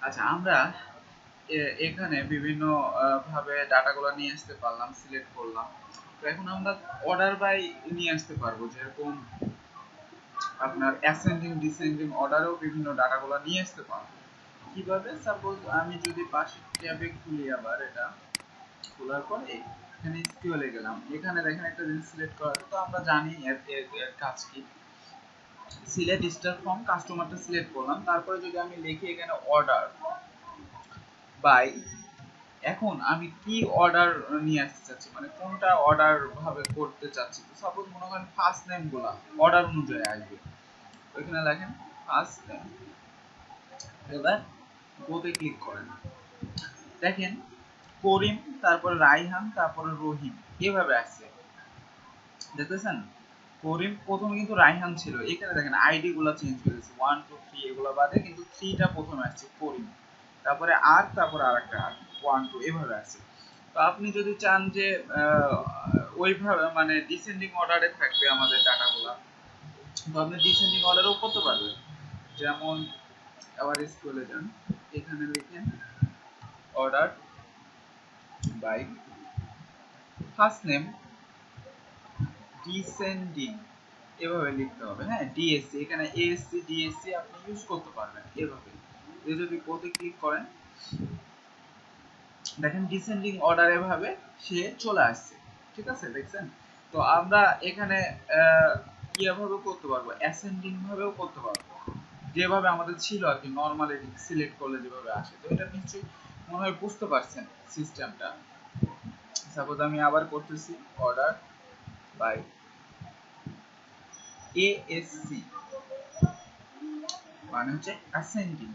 আচ্ছা, আমরা এখানে বিভিন্ন ভাবে ডাটাগুলো নিয়ে আসতে পারলাম, সিলেক্ট করলাম। তো এখন আমরা অর্ডার বাই নিয়ে আসতে পারবো, যেরকম আপনার অ্যাসেন্ডিং ডিসেন্ডিং অর্ডারেও বিভিন্ন ডাটাগুলো নিয়ে আসতে পারবো। কিভাবে? সাপোজ আমি যদি পাশের ট্যাবে খুলি, আবার এটা খোলার পরে এখানে এসকিউএল এ গেলাম, এখানে দেখেন একটা জিনিস সিলেক্ট করা আছে। তো আমরা জানি এর কাজ কি। সিলেক্ট স্টার ফ্রম কাস্টমারটা সিলেক্ট করলাম, তারপরে যদি আমি লিখি এখানে অর্ডার বাই, এখন আমি কি অর্ডার নিয়ে আসতে চাচ্ছি, মানে কোনটা অর্ডার ভাবে করতে চাচ্ছি। তো সাপোজ মনে করেন ফার্স্ট নেম গুলা অর্ডার অনুযায়ী আসবে, ওইখানে লেখেন ফার্স্ট নেম। এবার গোতে ক্লিক করেন, দেখেন করিম, তারপর রাইহান, তারপরে রহিম, এভাবে আসছে। দেখতেছেন, করিম প্রথমে কিন্তু রাইহান ছিল, এখানে দেখেন আইডি গুলা চেঞ্জ হয়ে গেছে, 1 2 3 এগুলো বাদে কিন্তু 3টা প্রথমে আসছে করিম, তারপরে আর, তারপরে আরেকটা আর, 1 2 এভাবে আসছে। তো আপনি যদি চান যে ওইভাবে মানে ডিসেন্ডিং অর্ডারে থাকবে আমাদের ডাটাগুলা, তো আপনি ডিসেন্ডিং অর্ডারও করতে পারবেন। যেমন আবার স্কুলে যান, এখানে লিখেন order by first name descending, এভাবে লিখতে হবে। হ্যাঁ, ডিএসসি, এখানে এএসসি ডিএসসি আপনি ইউজ করতে পারবেন এভাবে। এই যদি কোতে ক্লিক করেন, দেখেন ডিসেন্ডিং অর্ডার এভাবে সে চলে আসছে। ঠিক আছে, দেখছেন? তো আমরা এখানে কিভাবে করতে পারবো, অ্যাসেন্ডিং ভাবেও করতে পারবো, যেভাবে আমাদের ছিল আর কি, নরমালি সিলেক্ট করলে যেভাবে আসে। তো এটা নিশ্চয়ই মনে হয় বুঝতে পারছেন সিস্টেমটা। সাপোজ আমি আবার করতেছি অর্ডার বাই এএসসি, মানে হচ্ছে অ্যাসেন্ডিং।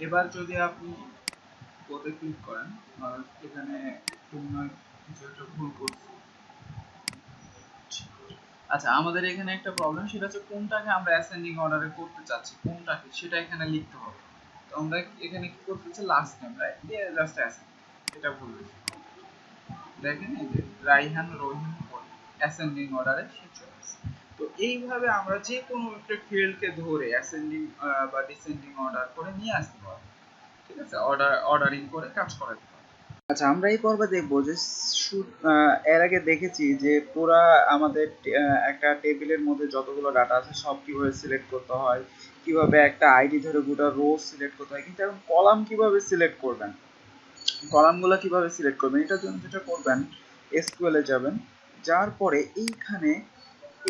এবার যদি আপনি কোতে ক্লিক করেন, এখানে কিছু একটা ভুল করছি। আচ্ছা, আমাদের এখানে একটা প্রবলেম, সেটা হচ্ছে কোনটাকে আমরা অ্যাসেন্ডিং অর্ডারে করতে চাচ্ছি, কোনটাকে সেটা এখানে লিখতে হবে। তো আমরা এখানে কি করতেছি, লাস্ট নেম রাইট দিয়ে জাস্ট অ্যাসেন্ডিং, এটা ভুল হয়েছে। দেখেন এই যে রাইহান রহিম অ্যাসেন্ডিং অর্ডারে সে চলে আসছে। তো এইভাবে আমরা যে কোনো একটা ফিল্ডকে ধরে অ্যাসেন্ডিং বা ডিসেন্ডিং অর্ডার করে নিয়ে আসতে পারবো। ঠিক আছে, অর্ডারিং করে কাজ করাতে পারবো। আচ্ছা, আমরা এই পর্বে দেখবো যে এর আগে দেখেছি যে পুরা আমাদের একটা টেবিলের মধ্যে যতগুলো ডাটা আছে সব কিভাবে সিলেক্ট করতে হয়, কিভাবে একটা আইডি ধরে গোটা রো সিলেক্ট করতে হয়, কিন্তু এখন কলাম কিভাবে সিলেক্ট করবেন, কলামগুলো কিভাবে সিলেক্ট করবেন, এটার জন্য যেটা করবেন, এসকিউএল এ যাবেন, যাওয়ার পরে এইখানে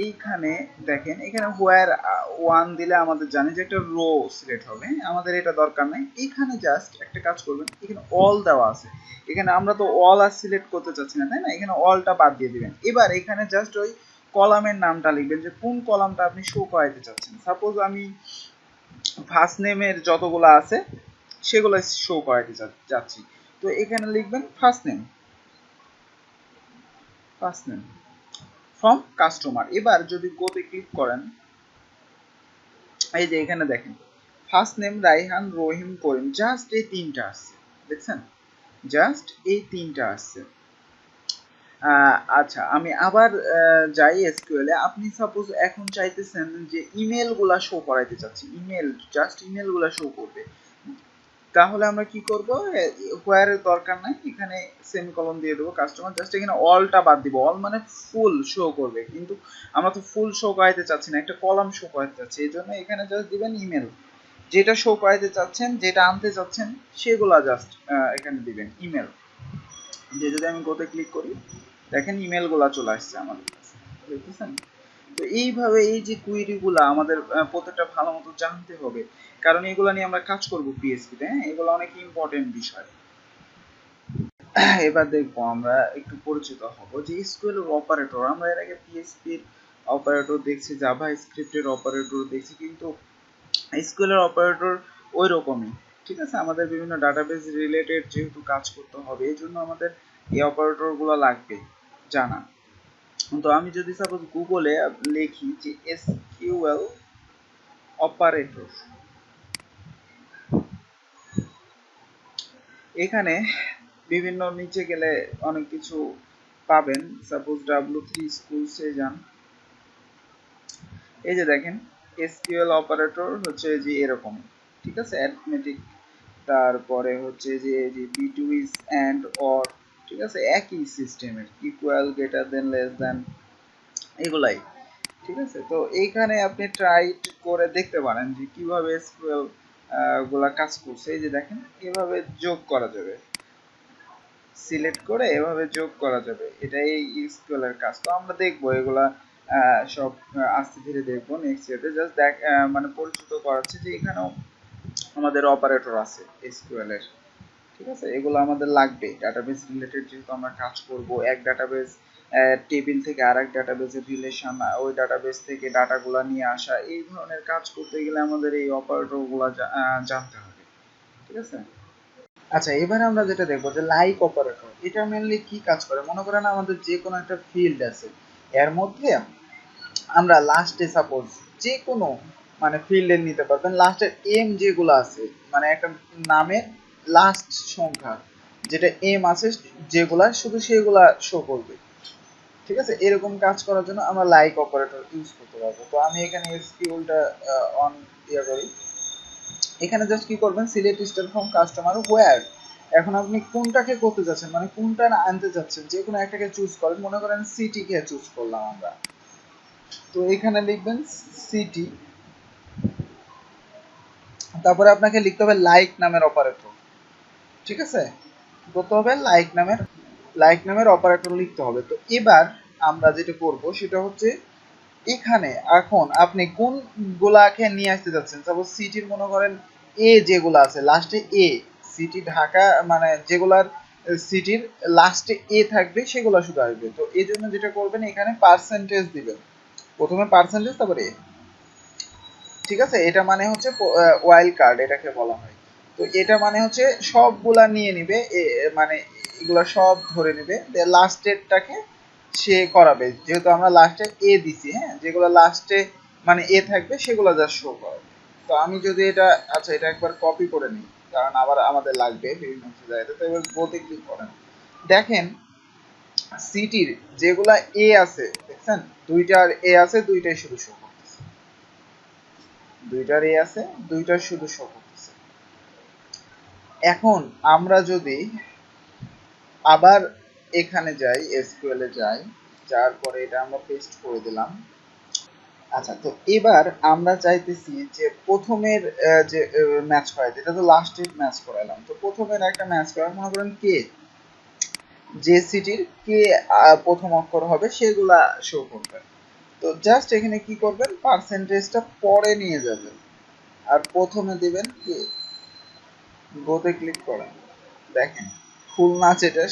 এইখানে দেখেন, এখানে হোয়ার ওয়ান দিলে আমাদের জানি যে একটা রো সিলেক্ট হবে, আমাদের এটা দরকার নাই। এখানে জাস্ট একটা কাজ করবেন, এখানে অল দেওয়া আছে, এখানে আমরা তো অল আর সিলেক্ট করতে চাচ্ছি না, তাই না? এখানে অলটা বাদ দিয়ে দিবেন। এবার এখানে জাস্ট ওই কলামের নামটা লিখবেন, যে কোন কলামটা আপনি শো করাইতে চাচ্ছেন। সাপোজ আমি ফার্স্ট নেমের যতগুলো আছে সেগুলো শো করাইতে চাচ্ছি, তো এখানে লিখবেন first name, first name from customer. এবার যদি গোতে ক্লিক করেন, এই যে এখানে দেখেন ফার্স্ট নেম রাইহান রহিম করিম, জাস্ট এই তিনটা আসছে, দেখছেন? জাস্ট এই তিনটা আসছে। আচ্ছা, আমি আবার যাই এসকিউএল এ। আপনি সাপোজ এখন চাইতেছেন যে ইমেল গুলা শো করাইতে চাচ্ছি, ইমেল, জাস্ট ইমেল গুলা শো করবে, তাহলে আমরা কি করব, হোয়ার এর দরকার নাই, এখানে সেমিকোলন দিয়ে দেবো, কাস্টমার, জাস্ট এখানে অলটা বাদ দিব। অল মানে ফুল শো করবে, কিন্তু আমরা তো ফুল শো করাইতে চাচ্ছি না, একটা কলাম শো করাইতে চাচ্ছি, এই জন্য এখানে জাস্ট দিবেন ইমেল, যেটা শো করাইতে চাচ্ছেন, যেটা আনতে চাচ্ছেন সেগুলা জাস্ট এখানে দিবেন ইমেল। যে যদি আমি গোতে ক্লিক করি, দেখেন ইমেল গুলা চলে আসছে আমাদের কাছে, দেখতেছেন? তো এইভাবে এই যে কুইরি গুলা আমাদের প্রত্যেকটা ভালো মতো জানতে হবে, কারণ এগুলা নিয়ে আমরা কাজ করবো পিএসপি তে। হ্যাঁ, এগুলো অনেক ইম্পর্টেন্ট বিষয়। এবার দেখবো, আমরা একটু পরিচিত হব যে এসকিউএল অপারেটর। আমরা এর আগে পিএসপির অপারেটর দেখছি, জাভা স্ক্রিপ্টের অপারেটর দেখছি, কিন্তু এসকিউএল এর অপারেটর ওই রকমই। ঠিক আছে, আমাদের বিভিন্ন ডাটাবেস রিলেটেড যেহেতু কাজ করতে হবে, এই জন্য আমাদের এই অপারেটর গুলো লাগবে জানা। তো আমি যদি সাপোজ গুগলে লিখি যে এসকিউএল অপারেটর, এখানে বিভিন্ন নিচে গেলে অনেক কিছু পাবেন। সাপোজ W3 স্কুলসে যান, এই যে দেখেন এসকিউএল অপারেটর হচ্ছে যে এরকম। ঠিক আছে, অ্যারিথমেটিক তারপরে হচ্ছে যে বিটুইন এন্ড অর, ঠিক আছে, একই সিস্টেমের equal, greater than, less than, এগুলাই, ঠিক আছে। তো এইখানে আপনি ট্রাই করে দেখতে পারেন যে কিভাবে এসকিউএল গুলা কাজ করছে। এই যে দেখেন এভাবে যোগ করা যাবে, সিলেক্ট করে এভাবে যোগ করা যাবে, এটাই এসকিউএল এর কাজ। তো আমরা দেখবো এগুলা সব আস্তে ধীরে দেখবো নেক্সট ইয়ারে। জাস্ট দেখ মানে পরিচিত করাচ্ছি যে এখানেও আমাদের অপারেটর আছে এসকিউএল এর, ঠিক আছে। এগুলো আমাদের লাগবে ডাটাবেস রিলেটেড, যেহেতু আমরা কাজ করব এক ডাটাবেস টেবিল থেকে আরেক ডাটাবেসের রিলেশন, ওই ডাটাবেস থেকে ডাটাগুলো নিয়ে আসা, এই ধরনের কাজ করতে গেলে আমাদের এই অপারেটরগুলো জানতে হবে, ঠিক আছে। আচ্ছা, এবারে আমরা যেটা দেখবো যে লাইক অপারেটর, এটা মেনলি কি কাজ করে। মনে করেন আমাদের যে কোনো একটা ফিল্ড আছে, এর মধ্যে আমরা লাস্টে সাপোজ যে কোনো মানে ফিল্ডের নিতে পারবেন, লাস্টের এম যেগুলো আছে, মানে একটা নামের লাস্ট সংখ্যা যেটা এম আছে যেগুলা, শুধু সেগুলা শো করবে, ঠিক আছে। এরকম কাজ করার জন্য আমরা লাইক অপারেটর ইউজ করতে পারবো। তো আমি এখানে এসকিউএলটা অন ইয়া করি। এখানে জাস্ট কি করবেন, সিলেক্ট স্টার ফ্রম কাস্টমার হোয়ার, এখন আপনি কোনটাকে করতে যাচ্ছেন, মানে কোনটা আনতে যাচ্ছেন, যে কোনো একটাকে চুজ করেন। মনে করেন সিটি কে চুজ করলাম আমরা, তো এখানে লিখবেন সিটি, তারপরে আপনাকে লিখতে হবে লাইক নামের অপারেটর, ঠিক আছে। করতে হবে লাইক নামের অপারেটর লিখতে হবে। তো এবার আমরা যেটা করব সেটা হচ্ছে এখানে এখন আপনি কোন গুলাকে নিয়ে আসতে যাচ্ছেন। সাপোজ সিটির মনে করেন এ যেগুলো আছে লাস্টে এ, সিটি ঢাকা মানে যেগুলার সিটির লাস্টে এ থাকবে সেগুলো শুধু আসবে। তো এই জন্য যেটা করবেন এখানে পার্সেন্টেজ দিবেন, প্রথমে পার্সেন্টেজ তারপরে এ, ঠিক আছে। এটা মানে হচ্ছে ওয়াইল্ড কার্ড এটাকে বলা হয়। তো এটা মানে হচ্ছে সবগুলা নিয়ে নিবে, মানে এগুলা সব ধরে নেবে, লাস্টেরটাকে সে করাবে, যেহেতু আমরা লাস্টে এ দিছি, হ্যাঁ, যেগুলো লাস্টে মানে এ থাকবে সেগুলো জাস্ট শো করাবে। তো আমি যদি এটা, আচ্ছা এটা একবার কপি করে নিই, কারণ আবার আমাদের লাগবে বিভিন্ন জায়গাতে। তো এবার গোতে ক্লিক করেন, দেখেন সিটির যেগুলা এ আছে দেখছেন, দুইটার এ আছে, দুইটাই শুধু শো করতেছে, দুইটার এ আছে, দুইটার শুধু শো করতেছে। এখন আমরা যদি আবার এখানে যাই, এসকিউএল এ যাই, যার পরে এটা আমরা পেস্ট করে দিলাম। আচ্ছা, তো এবার আমরা চাইতেছি যে প্রথমের যে ম্যাচ করাইতে, এটা তো লাস্টের ম্যাচ করাইলাম, তো প্রথমের একটা ম্যাচ করা, মনে করেন কে, যে সিটির কে প্রথম অক্ষর হবে সেগুলা শো করবে। তো জাস্ট এখানে কি করবেন, পার্সেন্টেজটা পরে নিয়ে যাবেন আর প্রথমে দিবেন কে, গোতে ক্লিক করেন, দেখেন খুলনা যেটা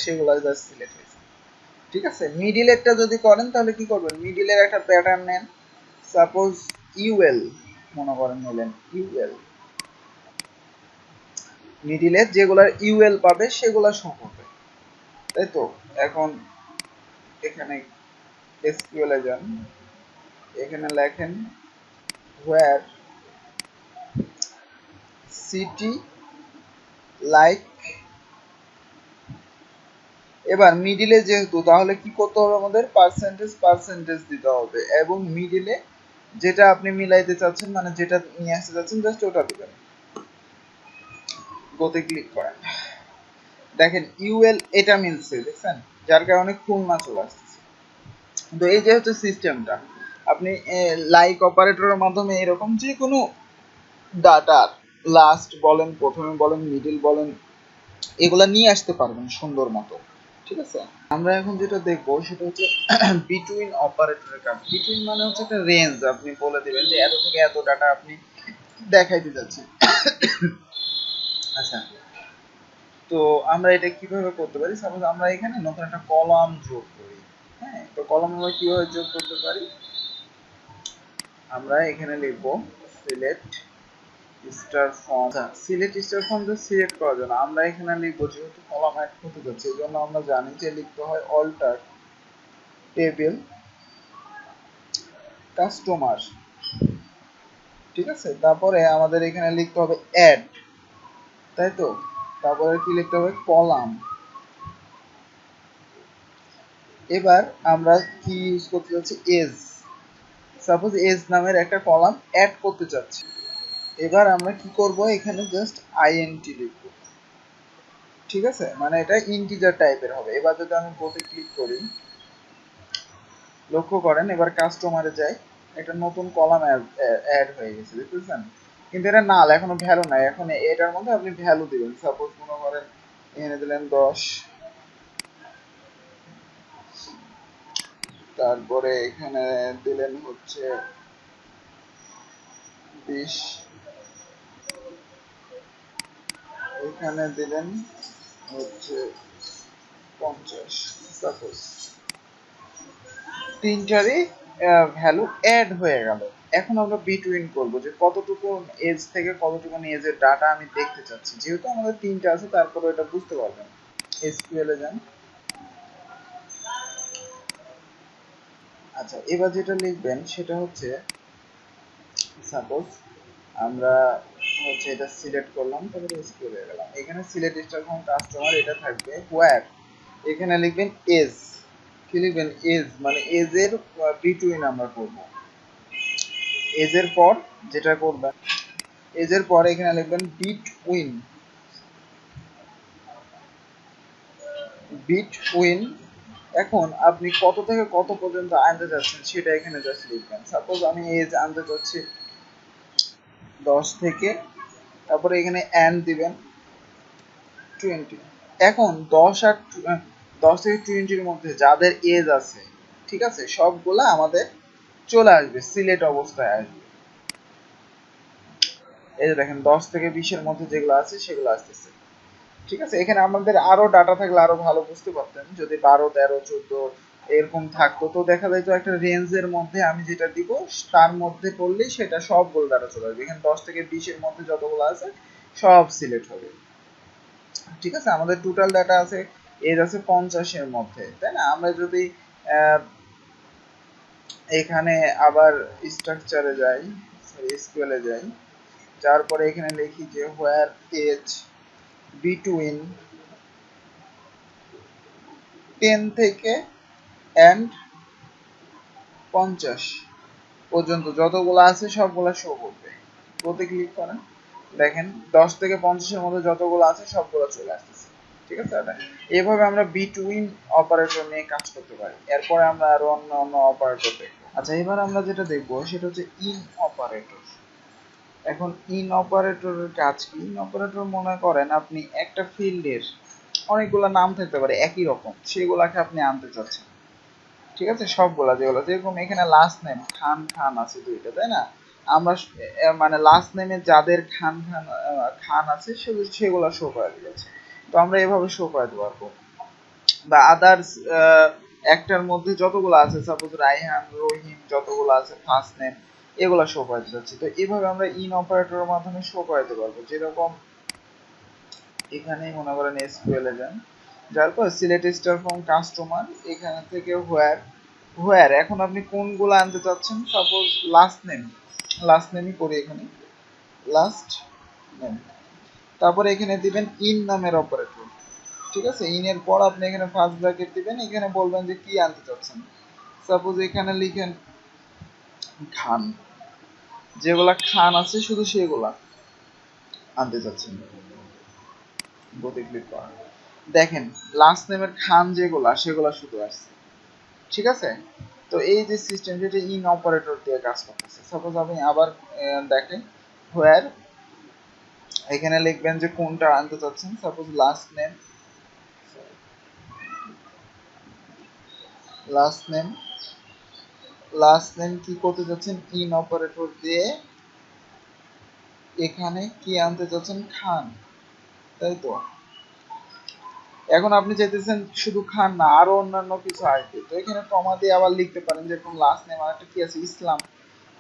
সেগুলো জাস্ট সিলেক্ট হয়েছে, ঠিক আছে। মিডিলেরটা যদি করেন তাহলে কি করবেন, মিডিলের একটা প্যাটার্ন নেন, সাপোজ ইউএল মনে করেন নিলেন, ইউএল, মিডিলের যেগুলার ইউএল পাবে সেগুলা শো করবে, তাই তো। এখন এখানে এসকিউএল এ যান, এখানে লেখেন হোয়ার সিটি লাইক, এবার মিডিলে যেহেতু, তাহলে কি করতে হবে, আমাদের পার্সেন্টেজ দিতে হবে, এবং মিডিলে যেটা আপনি মিলাইতে চাচ্ছেন, মানে যেটা নিয়ে আসতে চাচ্ছেন জাস্ট ওটা দিবেন, গোতে ক্লিক করেন, দেখেন ইউএল এটা মিলছে, দেখছেন, যার কারণে খুলনা চলে আসছে। তো এই যে হচ্ছে সিস্টেমটা, আপনি লাইক অপারেটরের মাধ্যমে এরকম যে কোনো ডাটার লাস্ট বলেন, প্রথমে বলেন, মিডিল বলেন, এগুলা নিয়ে আসতে পারবেন সুন্দর মতো, ঠিক আছে। আমরা এখন যেটা দেখবো সেটা হচ্ছে বিটুইন অপারেটরের কাজ। বিটুইন মানে হচ্ছে একটা রেঞ্জ, আপনি বলে দিবেন যে এত থেকে এত ডাটা আপনি দেখাইতে যাচ্ছেন। আচ্ছা, তো আমরা এটা কিভাবে করতে পারি, সাপোজ আমরা এখানে নতুন একটা কলাম যোগ করি, হ্যাঁ। তো কলাম আমরা কিভাবে যোগ করতে পারি, আমরা এখানে লিখবো select star form. Select star form select করার জন্য আমরা এখানে লিখবো, যেহেতু কলাম অ্যাড করতে যাচ্ছে এই জন্য আমরা জানি যে লিখতে হয় অল্টার টেবিল কাস্টমার, ঠিক আছে। তারপরে আমাদের এখানে লিখতে হবে অ্যাড, তাই তো। তারপরে কি লিখতে হবে, কলাম। এবার আমরা কি ইউজ করতে যাচ্ছি, এজ, সাপোজ এজ নামের একটা কলাম অ্যাড করতে চাচ্ছি, এবার আমরা কি করব, এখানে জাস্ট আইএনটি লিখব, ঠিক আছে, মানে এটা ইন্টিজার টাইপের হবে। এবার যদি আমি বোতে ক্লিক করি, লক্ষ্য করেন এবার কাস্টমারে যাই, একটা নতুন কলাম অ্যাড হয়ে গেছে, বুঝতেছেন? কিন্তু এটা নাল, এখনো ভ্যালু নাই। এখন এটার মধ্যে আপনি ভ্যালু দিবেন, সাপোজ মনে করেন এখানে দিলেন 10, তারপরে এখানে দিলেন হচ্ছে 20, এখানে দিলেন হচ্ছে 50, সাপোজ তিনটারই ভ্যালু অ্যাড হয়ে গেল। এখন আমরা বিটুইন করব যে কতটুকু এজ থেকে কতটুকু এজের ডাটা আমি দেখতে চাচ্ছি। যেহেতু আমাদের তিনটা আছে তারপরে এটা বুঝতে পারবেন। এসকিউএল এ যান। আচ্ছা, এবার যেটা লিখবেন সেটা হচ্ছে সাপোজ আমরা হচ্ছে এটা সিলেক্ট করলাম, তারপরে এসকিউএল এ গেলাম, এখানে সিলেক্ট স্টার ফ্রম কাস্টমার এটা থাকবে হোয়ার, এখানে লিখবেন এজ, কি লিখবেন এজ, মানে এজের বিটুইন আমরা করব। এজের পর যেটা করবেন, এজের পরে এখানে লিখবেন বিটউইন, বিটউইন। এখন আপনি কত থেকে কত পর্যন্ত আনতে চাচ্ছেন সেটা এখানে জাস্ট লিখবেন। সাপোজ আমি এজ আনতে চাচ্ছি 10 থেকে, তারপরে এখানে এন্ড দিবেন 20। এখন 10 থেকে 20-র মধ্যে যাদের এজ আছে, ঠিক আছে, সবগুলা আমাদের চলে আসবে, সিলেক্ট অবস্থায় আসবে। এই যে দেখেন 10 থেকে 20-এর মধ্যে যেগুলো আছে সেগুলো আসতেছে, ঠিক আছে। এখানে আমাদের আরো ডাটা থাকলে আরো ভালো বুঝতে পারতেন, যদি 12, 13, 14 এরকম থাকতো তো দেখা যায় তো একটা রেঞ্জের মধ্যে আমি যেটা দিব তার মধ্যে পড়লেই সেটা সবগুলো ডাটা চলে আসবে। এখানে 10 থেকে 20-এর মধ্যে যতগুলো আছে সব সিলেক্ট হবে, ঠিক আছে। আমাদের টোটাল ডাটা আছে, এজ আছে 50-এর মধ্যে, তাই না? আমরা যদি এখানে আবার স্ট্রাকচারে যাই, সরি এসকিউএল এ যাই, যার পরে এখানে লিখি যে হোয়ার এজ বিটুইন 10 থেকে এন্ড 50 পর্যন্ত যতগুলো আছে সবগুলো শো করবে। ওতে ক্লিক করেন, দেখেন 10 থেকে 50-এর মধ্যে যতগুলো আছে সবগুলো চলে আসতেছে, ঠিক আছে। এইভাবে আমরা বিটুইন অপারেটর নিয়ে কাজ করতে পারি। এরপরে আমরা আরো অন্য অন্য অপারেটর দেখবো। আচ্ছা, এবার আমরা যেটা দেখবো সেটা হচ্ছে ইন অপারেটর। এখন ইন অপারেটরের কাজ কি? ইন অপারেটর মনে করেন আপনি একটা ফিল্ডের অনেকগুলো নাম থাকতে পারে একই রকম, সেগুলাকে আপনি আনতে চাচ্ছেন, ঠিক আছে, সবগুলা যেগুলো, যেরকম এখানে লাস্ট নেম খান খান আছে দুইটা, তাই না? আমরা মানে লাস্ট নেমে যাদের খান খান খান আছে সেগুলো শো করে দিয়েছে, তো আমরা এভাবে শো করাতে পারবো। বা আদার্স একটার মধ্যে যতগুলো আছে, সাপোজ রাইহান, রহিম, যতগুলো আছে ফার্স্ট নেম, এগুলো শো করাতে যাচ্ছি। তো এইভাবে আমরা ইন অপারেটরের মাধ্যমে শো করাতে পারবো। যেরকম এখানেই মনে করেন এসকিউএল এ যান, যার পর সিলেক্ট স্টার ফ্রম কাস্টমার, এখানে থেকে হোয়ার, হোয়ার এখন আপনি কোনগুলো আনতে চাচ্ছেন, সাপোজ লাস্ট নেম, লাস্ট নেমই করি এখানে, লাস্ট নেম, তারপরে এখানে দিবেন ইন নামের অপারেটর, ঠিক আছে। ইনের পর আপনি এখানে ফার্স্ট ব্র্যাকেট দিবেন, এখানে বলবেন যে কি আনতে চাচ্ছেন, সাপোজ এখানে লিখেন খান, যেগুলা খান আছে শুধু সেগুলা আনতে চাচ্ছেন, গতি ক্লিক করেন, দেখেন লাস্ট নেমের খান যেগুলা সেগুলা শুধু আসছে, ঠিক আছে। তো এই যে সিস্টেম যেটা ইন অপারেটর দিয়ে কাজ করতেছে। সাপোজ আপনি আবার দেখেন হোয়ার, এখানে লিখবেন যে কোনটা আনতে চাচ্ছেন, suppose last name, last name, last name কি করতে চাচ্ছেন, ইন অপারেটর দিয়ে এখানে কি আনতে চাচ্ছেন, খান, তাই তো। এখন আপনি চাইতেছেন শুধু খান না, আরো অন্যান্য কিছু আসবে, তো এখানে কমা দিয়ে আবার লিখতে পারেন, যেরকম লাস্ট নেম আর একটা কি আছে, ইসলাম,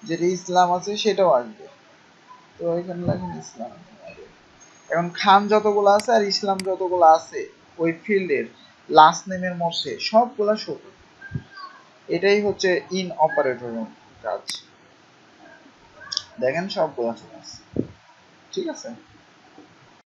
যেটা ইসলাম আছে সেটাও আসবে, তো এখানে লেখেন ইসলাম। এখন খান যতগুলো আছে আর ইসলাম যতগুলো আছে ওই ফিল্ডের লাস্ট নেমের মধ্যে সবগুলা শো করবে। এটাই হচ্ছে ইন অপারেটরের কাজ, দেখেন সবগুলা চলে আসছে, ঠিক আছে।